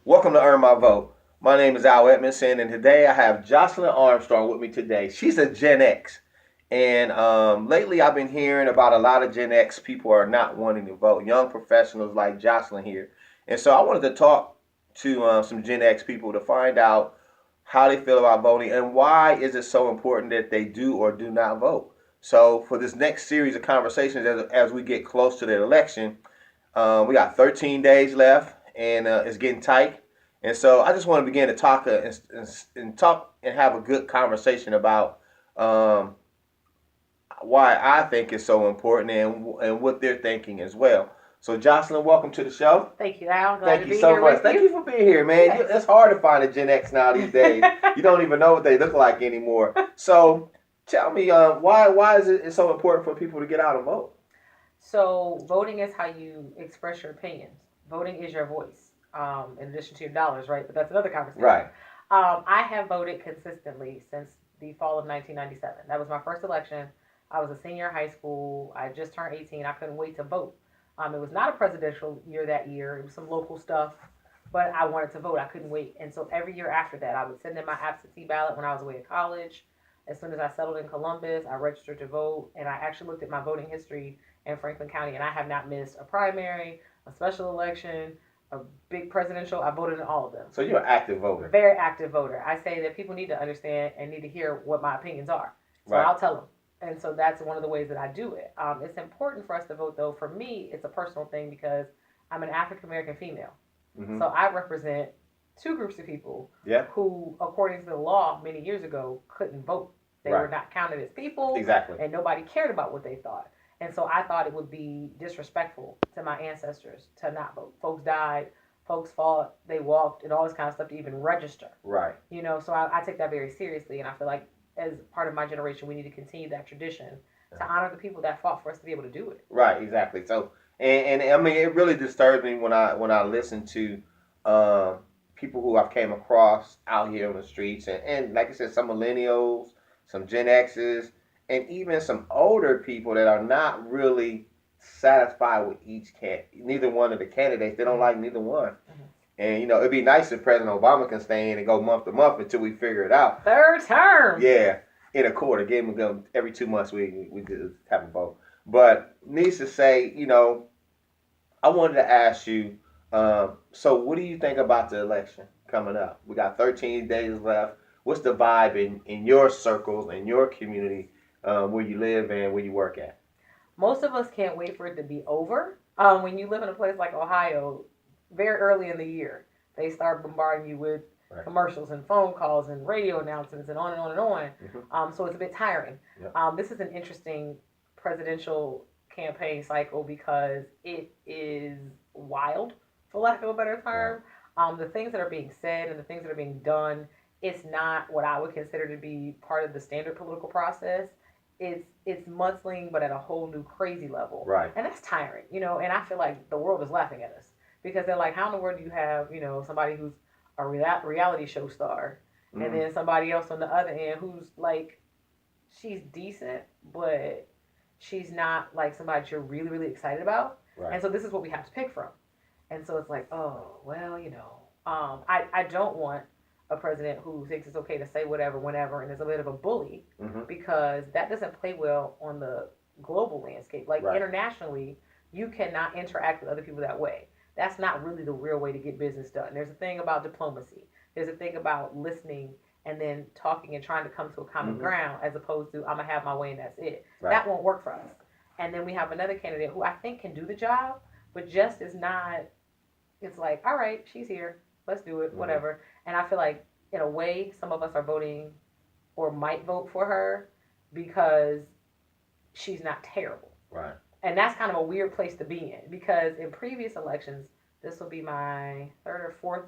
Welcome to Earn My Vote. My name is Al Edmondson, and today I have Jocelyn Armstong with me today. She's a Gen X, and lately I've been hearing about a lot of Gen X people are not wanting to vote. Young professionals like Jocelyn here, and so I wanted to talk to some Gen X people to find out how they feel about voting and why is it so important that they do or do not vote. So for this next series of conversations, as we get close to the election, we got 13 days left, and it's getting tight. And so I just want to begin to talk and talk and have a good conversation about um, why I think it's so important and what they're thinking as well. So Jocelyn, welcome to the show. Thank you, Al. Glad Thank to you be so here much. with Thank you. you for being here, man. Yes. It's hard to find a Gen X now these days. You don't even know what they look like anymore. So tell me, why is it so important for people to get out and vote? So, voting is how you express your opinions. Voting is your voice, in addition to your dollars, right? But that's another conversation. Right. I have voted consistently since the fall of 1997. That was my first election. I was a senior in high school. I just turned 18. I couldn't wait to vote. It was not a presidential year that year. It was some local stuff, but I wanted to vote. I couldn't wait. And so every year after that, I would send in my absentee ballot when I was away at college. As soon as I settled in Columbus, I registered to vote, and I actually looked at my voting history in Franklin County, and I have not missed a primary, a special election, a big presidential. I voted in all of them. So you're an active voter. Very active voter. I say that people need to understand and need to hear what my opinions are. So Right. I'll tell them. And so that's one of the ways that I do it. It's important for us to vote, though. For me, it's a personal thing because I'm an African American female. Mm-hmm. So I represent two groups of people Yeah. who, according to the law many years ago, couldn't vote. They Right. were not counted as people, Exactly. and nobody cared about what they thought. And so I thought it would be disrespectful to my ancestors to not vote. Folks died, folks fought, they walked, and all this kind of stuff to even register. Right. So I take that very seriously, and I feel like as part of my generation, we need to continue that tradition to honor the people that fought for us to be able to do it. Right, exactly. So, and I mean, it really disturbs me when I listen to um, people who I've came across out here on the streets, and like I said, some millennials, some Gen X's, and even some older people that are not really satisfied with neither one of the candidates. They don't like neither one. Mm-hmm. And it'd be nice if President Obama can stay in and go month to month until we figure it out. Third term. Yeah, in a quarter. Give them every 2 months. We just have a vote. But needs to say, I wanted to ask you. So, what do you think about the election coming up? We got 13 days left. What's the vibe in your circles, in your community, where you live and where you work at? Most of us can't wait for it to be over. When you live in a place like Ohio, very early in the year, they start bombarding you with Right. commercials and phone calls and radio announcements and on and on and on. Mm-hmm. So it's a bit tiring. Yep. This is an interesting presidential campaign cycle because it is wild, for lack of a better term. The things that are being said and the things that are being done, it's not what I would consider to be part of the standard political process. It's mudslinging, but at a whole new crazy level. Right. And that's tiring, And I feel like the world is laughing at us because they're like, how in the world do you have, somebody who's a reality show star, Mm-hmm. and then somebody else on the other end who's like, she's decent, but she's not like somebody you're really, really excited about. Right. And so this is what we have to pick from. And so it's like, oh, well, I don't want a president who thinks it's okay to say whatever, whenever, and is a bit of a bully Mm-hmm. because that doesn't play well on the global landscape. Like Right. internationally, you cannot interact with other people that way. That's not really the real way to get business done. There's a thing about diplomacy. There's a thing about listening and then talking and trying to come to a common Mm-hmm. ground as opposed to I'm gonna have my way and that's it. Right. That won't work for us. And then we have another candidate who I think can do the job, but just is not. It's like, all right, she's here, let's do it, Mm-hmm. whatever. And I feel like in a way, some of us are voting or might vote for her because she's not terrible. Right. And that's kind of a weird place to be in because in previous elections, this will be my third or fourth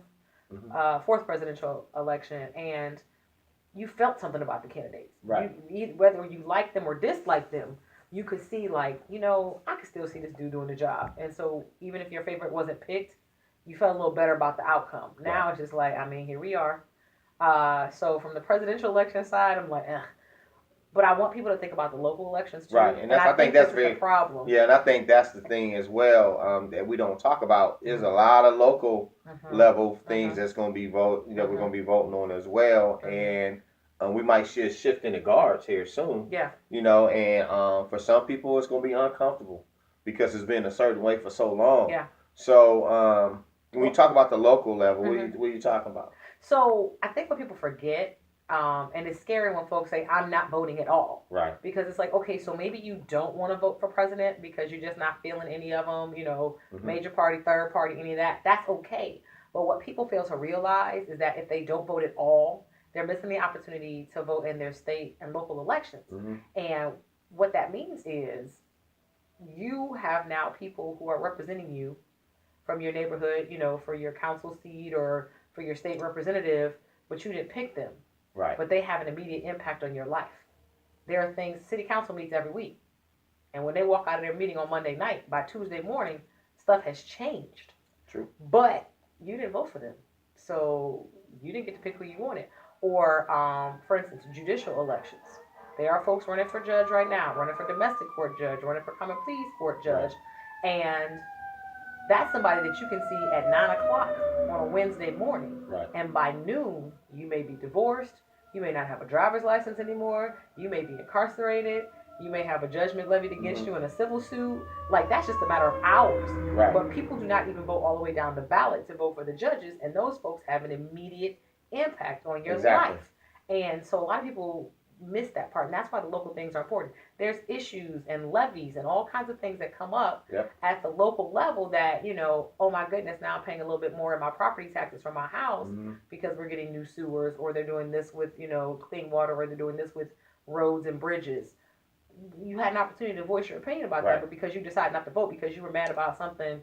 Mm-hmm. fourth presidential election, and you felt something about the candidates. Right. Whether you liked them or disliked them, you could see like, I could still see this dude doing the job. And so even if your favorite wasn't picked, you felt a little better about the outcome. Now Right. it's just like, I mean, here we are. So from the presidential election side, I'm like, But I want people to think about the local elections too. Right, and that's, I I think think that's this is very, a problem. yeah, and I think that's the thing as well, that we don't talk about is a lot of local level things that's going to be we're going to be voting on as well, and we might shift in the guards here soon. Yeah. And for some people it's going to be uncomfortable because it's been a certain way for so long. Yeah. So when you talk about the local level, what are you talking about? So I think what people forget, and it's scary when folks say, I'm not voting at all. Right. Because it's like, okay, so maybe you don't want to vote for president because you're just not feeling any of them, major party, third party, any of that. That's okay. But what people fail to realize is that if they don't vote at all, they're missing the opportunity to vote in their state and local elections. And what that means is you have now people who are representing you from your neighborhood, for your council seat or for your state representative, but you didn't pick them. Right. But they have an immediate impact on your life. There are things, city council meets every week. And when they walk out of their meeting on Monday night, by Tuesday morning, stuff has changed. True. But you didn't vote for them. So you didn't get to pick who you wanted. Or, for instance, judicial elections. There are folks running for judge right now, running for domestic court judge, running for common pleas court judge. Right. And that's somebody that you can see at 9 o'clock on a Wednesday morning. Right. And by noon, you may be divorced. You may not have a driver's license anymore. You may be incarcerated. You may have a judgment levied against you in a civil suit. Like, that's just a matter of hours. Right. But people do not even vote all the way down the ballot to vote for the judges. And those folks have an immediate impact on your life. And so a lot of people miss that part, and that's why the local things are important. There's issues and levies and all kinds of things that come up at the local level that, oh my goodness, now I'm paying a little bit more in my property taxes for my house because we're getting new sewers, or they're doing this with, clean water, or they're doing this with roads and bridges. You had an opportunity to voice your opinion about that, but because you decided not to vote because you were mad about something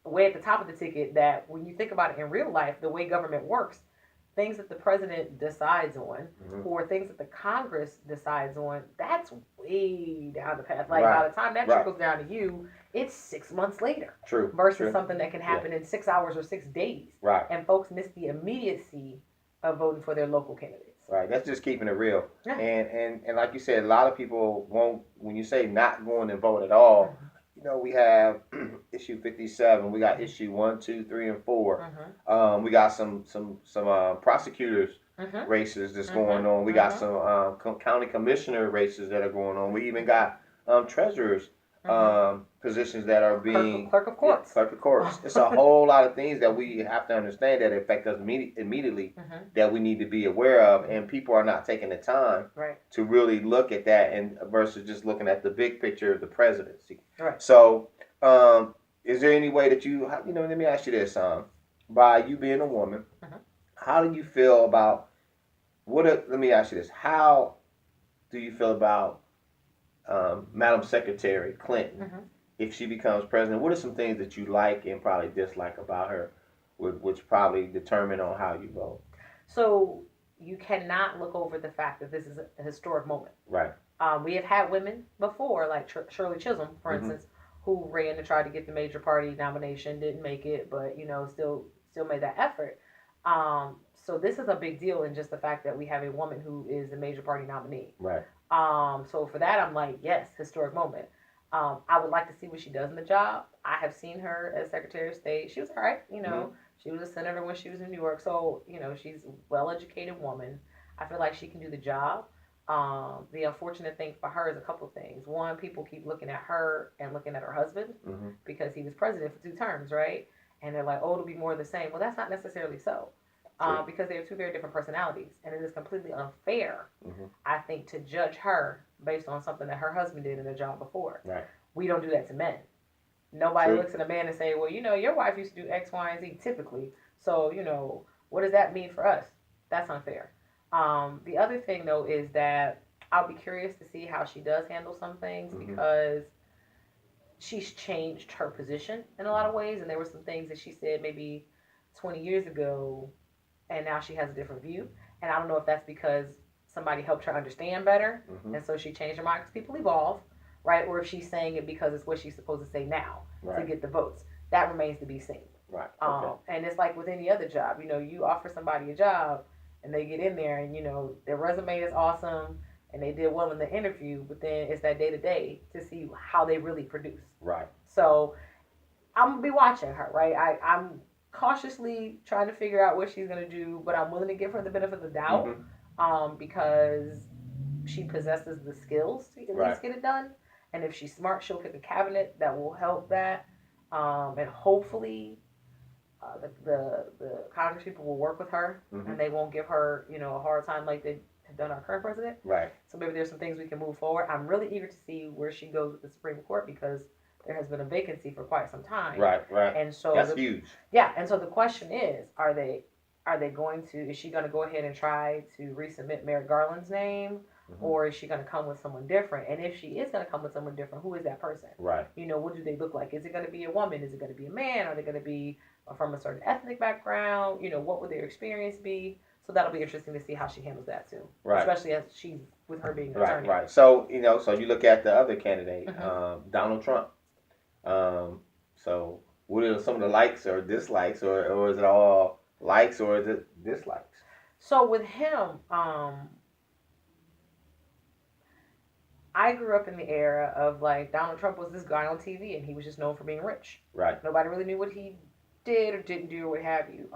way at the top of the ticket, that when you think about it in real life, the way government works, things that the president decides on or things that the Congress decides on, that's way down the path. Like, by the time that trickles down to you, it's 6 months later. True. Versus something that can happen in 6 hours or 6 days. Right. And folks miss the immediacy of voting for their local candidates. Right. That's just keeping it real. Yeah. And like you said, a lot of people won't, when you say not going to vote at all, we have issue 57. We got issue 1, 2, 3, and 4. We got some prosecutors races that's going on. We got some county commissioner races that are going on. We even got treasurers positions that are being clerk of courts. Yeah, clerk of courts. It's a whole lot of things that we have to understand that affect us immediately that we need to be aware of, and people are not taking the time to really look at that, and versus just looking at the big picture of the presidency. Right. So, is there any way that let me ask you this, by you being a woman, how do you feel about let me ask you this, how do you feel about Madam Secretary Clinton, if she becomes president? What are some things that you like and probably dislike about her, which probably determine on how you vote? So you cannot look over the fact that this is a historic moment. Right. We have had women before, like Shirley Chisholm, for instance, who ran to try to get the major party nomination, didn't make it, but still made that effort. So this is a big deal in just the fact that we have a woman who is the major party nominee. Right. So for that, I'm like, yes, historic moment. I would like to see what she does in the job. I have seen her as Secretary of State. She was all right, She was a senator when she was in New York. So, she's a well-educated woman. I feel like she can do the job. The unfortunate thing for her is a couple of things. One, people keep looking at her and looking at her husband because he was president for 2 terms, right? And they're like, oh, it'll be more of the same. Well, that's not necessarily so. Because they are 2 very different personalities. And it is completely unfair, I think, to judge her based on something that her husband did in a job before. Right. We don't do that to men. Nobody looks at a man and say, well, your wife used to do X, Y, and Z typically. So, what does that mean for us? That's unfair. The other thing, though, is that I'll be curious to see how she does handle some things because she's changed her position in a lot of ways. And there were some things that she said maybe 20 years ago, and now she has a different view. And I don't know if that's because somebody helped her understand better, and so she changed her mind, because people evolve, right? Or if she's saying it because it's what she's supposed to say now to get the votes. That remains to be seen. Right. And it's like with any other job. You offer somebody a job, and they get in there, and, their resume is awesome, and they did well in the interview, but then it's that day to day to see how they really produce. Right. So I'm gonna be watching her, right? I'm cautiously trying to figure out what she's gonna do, but I'm willing to give her the benefit of the doubt, because she possesses the skills to at Right. least get it done. And if she's smart, she'll pick a cabinet that will help that, and hopefully the Congress people will work with her, and they won't give her, a hard time like they have done our current president. Right. So maybe there's some things we can move forward. I'm really eager to see where she goes with the Supreme Court, because there has been a vacancy for quite some time. Right. Right. And so that's huge. Yeah, and so the question is, are they going to? Is she going to go ahead and try to resubmit Merrick Garland's name? Or is she going to come with someone different? And if she is going to come with someone different, who is that person? Right. What do they look like? Is it going to be a woman? Is it going to be a man? Are they going to be from a certain ethnic background? What would their experience be? So that'll be interesting to see how she handles that too. Right. Especially as she's with her being an attorney. Right. So so you look at the other candidate, Donald Trump. So what are some of the likes or dislikes, or is it all likes or is it dislikes? So with him, I grew up in the era of like Donald Trump was this guy on TV and he was just known for being rich. Right. Nobody really knew what he did or didn't do or what have you.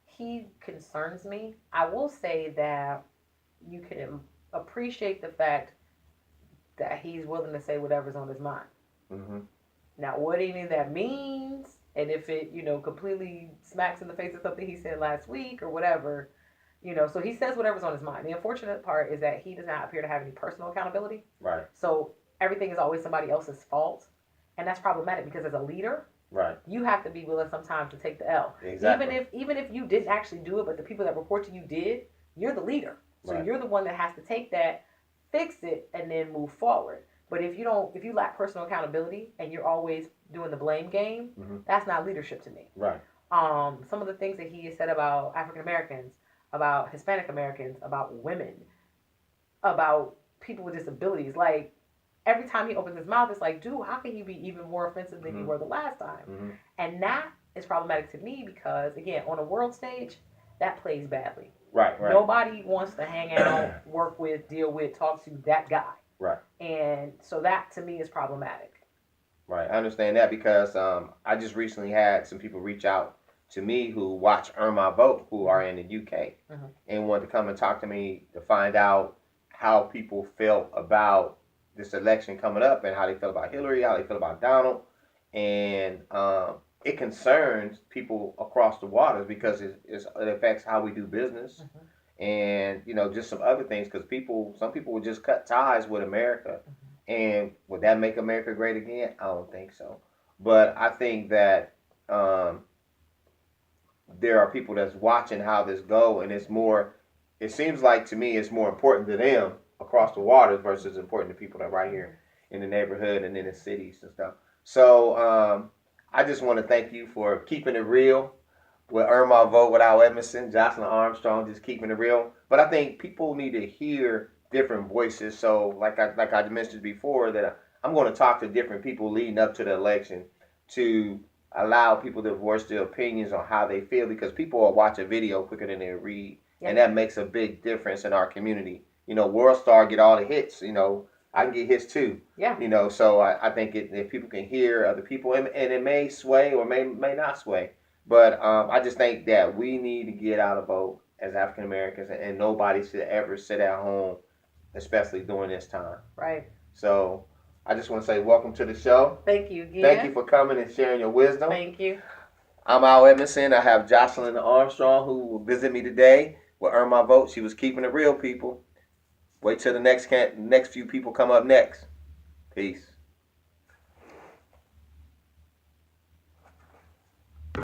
He concerns me. I will say that you can appreciate the fact that he's willing to say whatever's on his mind. Now, what any of that means, and if it, completely smacks in the face of something he said last week or whatever, so he says whatever's on his mind. The unfortunate part is that he does not appear to have any personal accountability. Right. So everything is always somebody else's fault, and that's problematic because as a leader, right, you have to be willing sometimes to take the L. Exactly. Even if you didn't actually do it, but the people that report to you did, you're the leader. So you're the one that has to take that, fix it, and then move forward. But if you lack personal accountability and you're always doing the blame game, that's not leadership to me. Right. Some of the things that he has said about African Americans, about Hispanic Americans, about women, about people with disabilities, like every time he opens his mouth, it's like, dude, how can you be even more offensive than you were the last time? And that is problematic to me because, again, on a world stage, that plays badly. Right. Nobody wants to hang out, work with, deal with, talk to that guy. Right. And so that to me is problematic. Right. I understand that because I just recently had some people reach out to me who watch Earn My Vote, who are in the UK, and wanted to come and talk to me to find out how people felt about this election coming up and how they feel about Hillary, how they feel about Donald. And it concerns people across the waters because it affects how we do business. And just some other things because some people would just cut ties with America, and would that make America great again? I don't think so. But I think that there are people that's watching how this go, and it seems like to me it's more important to them across the waters versus important to people that are right here in the neighborhood and in the cities and stuff. So I just want to thank you for keeping it real. With Earn My Vote with Al Edmondson, Jocelyn Armstong, just keeping it real. But I think people need to hear different voices. So like I mentioned before, that I'm going to talk to different people leading up to the election to allow people to voice their opinions on how they feel, because people will watch a video quicker than they read. And that makes a big difference in our community. World Star get all the hits, I can get hits too. Yeah. So I think if people can hear other people, and it may sway or may not sway. But I just think that we need to get out a vote as African Americans, and nobody should ever sit at home, especially during this time. Right. So I just want to say welcome to the show. Thank you again. Thank you for coming and sharing your wisdom. Thank you. I'm Al Edmondson. I have Jocelyn Armstrong who will visit me today with Earn My Vote. She was keeping it real, people. Wait till the next few people come up next. Peace.